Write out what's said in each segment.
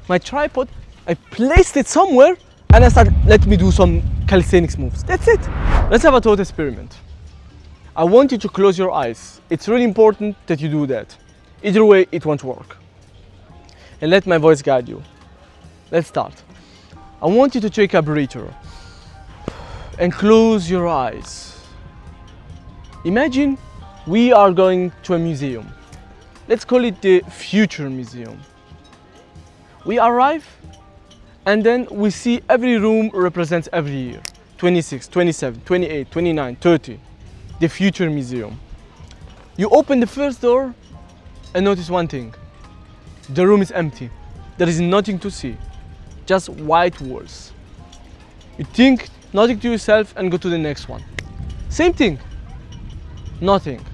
my tripod, I placed it somewhere, and I started, let me do some calisthenics moves. That's it. Let's have a thought experiment. I want you to close your eyes. It's really important that you do that. Either way, it won't work. And let my voice guide you. Let's start. I want you to take a breather and close your eyes. Imagine we are going to a museum. Let's call it the Future Museum. We arrive and then we see every room represents every year. 26, 27, 28, 29, 30. The Future Museum. You open the first door and notice one thing. The room is empty. There is nothing to see. Just white walls. You think nothing to yourself and go to the next one. Same thing. Nothing.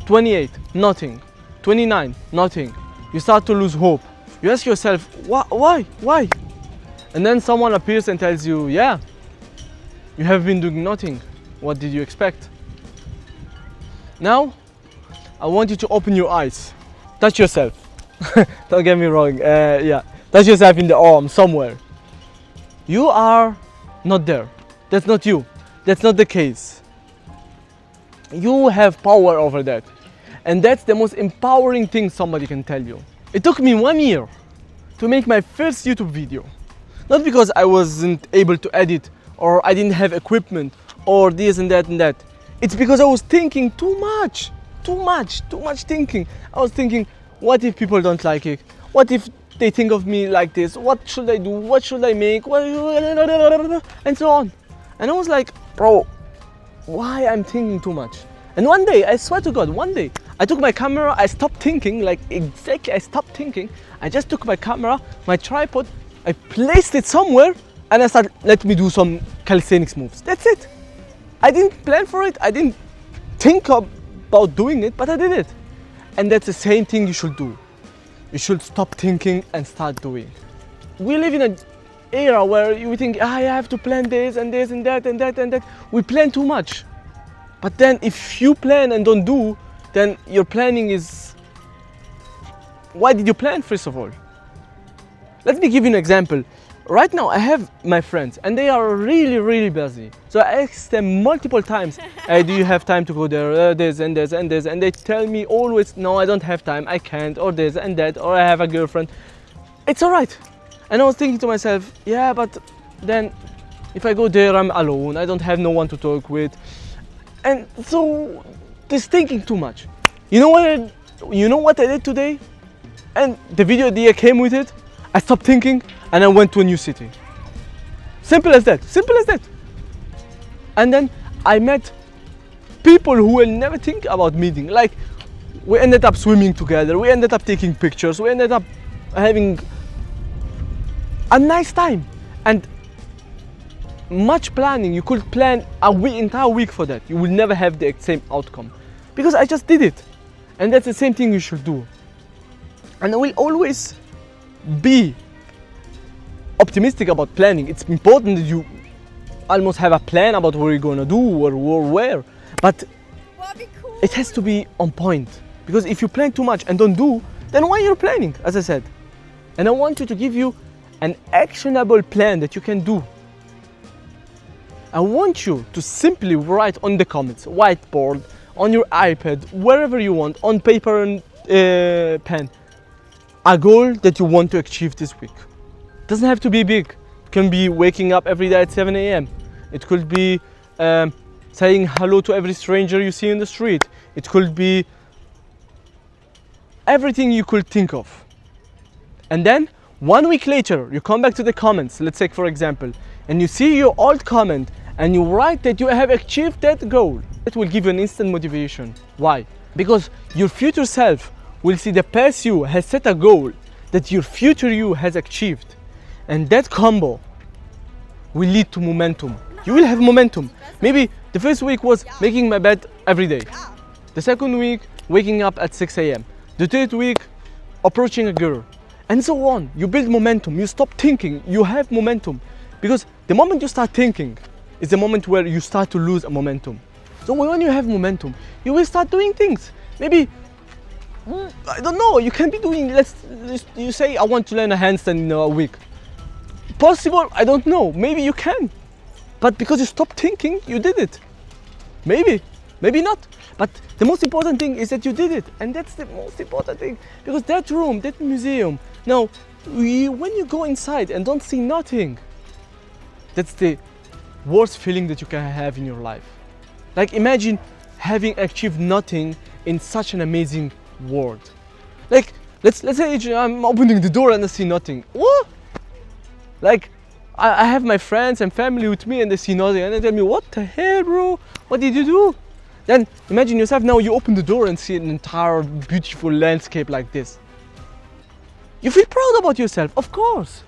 28, nothing. 29, nothing. You start to lose hope. You ask yourself, why? And then someone appears and tells you, yeah, you have been doing nothing. What did you expect? Now, I want you to open your eyes. Touch yourself. Don't get me wrong. Touch yourself in the arm somewhere. You are not there. That's not you. That's not the case. You have power over that. And that's the most empowering thing somebody can tell you. It took me 1 year to make my first YouTube video. Not because I wasn't able to edit or I didn't have equipment or this and that and that. It's because I was thinking too much thinking. I was thinking, what if people don't like it? What if they think of me like this? What should I do? What should I make? And so on. And I was like, bro, why I'm thinking too much? And one day, I swear to God, one day, I took my camera, I stopped thinking, like exactly, I stopped thinking. I just took my camera, my tripod, I placed it somewhere, and I started, let me do some calisthenics moves. That's it. I didn't plan for it, I didn't think about doing it, but I did it. And that's the same thing you should do. You should stop thinking and start doing. We live in an era where you think, I have to plan this and this and that and that and that. We plan too much. But then if you plan and don't do, then your planning is... Why did you plan, first of all? Let me give you an example. Right now I have my friends and they are really busy. So I ask them multiple times, hey, do you have time to go there, this and this and this, and they tell me always, no, I don't have time, I can't, or this and that, or I have a girlfriend. It's alright. And I was thinking to myself, yeah, but then if I go there, I'm alone, I don't have no one to talk with. And so this thinking too much. You know what I did today? And the video idea came with it. I stopped thinking and I went to a new city. Simple as that, simple as that. And then I met people who will never think about meeting. Like, we ended up swimming together, we ended up taking pictures, we ended up having a nice time. And much planning, you could plan entire week for that. You will never have the same outcome. Because I just did it. And that's the same thing you should do. And I will always be optimistic about planning. It's important that you almost have a plan about what you're gonna do or where. But it has to be on point. Because if you plan too much and don't do, then why you're planning, as I said? And I want you to give you an actionable plan that you can do. I want you to simply write on the comments, whiteboard, on your iPad, wherever you want, on paper and pen, a goal that you want to achieve this week. It doesn't have to be big. It can be waking up every day at 7 a.m. It could be saying hello to every stranger you see in the street. It could be everything you could think of. And then 1 week later, you come back to the comments, let's take for example, and you see your old comment and you write that you have achieved that goal. It will give you an instant motivation. Why? Because your future self will see the past you has set a goal that your future you has achieved. And that combo will lead to momentum. You will have momentum. Maybe the first week was making my bed every day. The second week, waking up at 6 a.m. The third week, approaching a girl. And so on. You build momentum. You stop thinking. You have momentum. Because the moment you start thinking is the moment where you start to lose a momentum. So when you have momentum, you will start doing things. Maybe I don't know. You can be doing. You say I want to learn a handstand in a week. Possible? I don't know. Maybe you can, but because you stopped thinking, you did it. Maybe not. But the most important thing is that you did it, and that's the most important thing. Because that room, that museum. Now, when you go inside and don't see nothing, that's the worst feeling that you can have in your life. Like imagine having achieved nothing in such an amazing world. Like let's say I'm opening the door and I see nothing. What? Like I have my friends and family with me and they see nothing and they tell me, what the hell, bro? What did you do? Then imagine yourself now, you open the door and see an entire beautiful landscape like this. You feel proud about yourself, of course.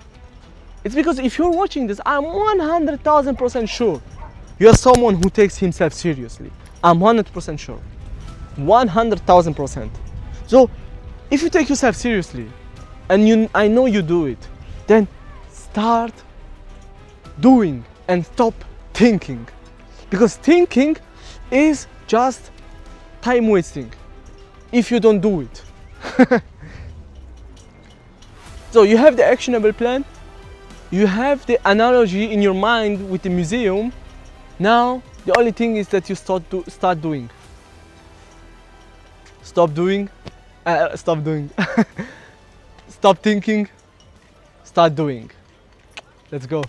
It's because if you're watching this, I'm 100,000% sure you're someone who takes himself seriously. I'm 100% sure. 100,000%. So if you take yourself seriously, and I know you do it, then start doing and stop thinking. Because thinking is just time wasting if you don't do it. So you have the actionable plan, you have the analogy in your mind with the museum. Now the only thing is that you start doing. Stop doing. Stop doing. Stop thinking. Start doing. Let's go.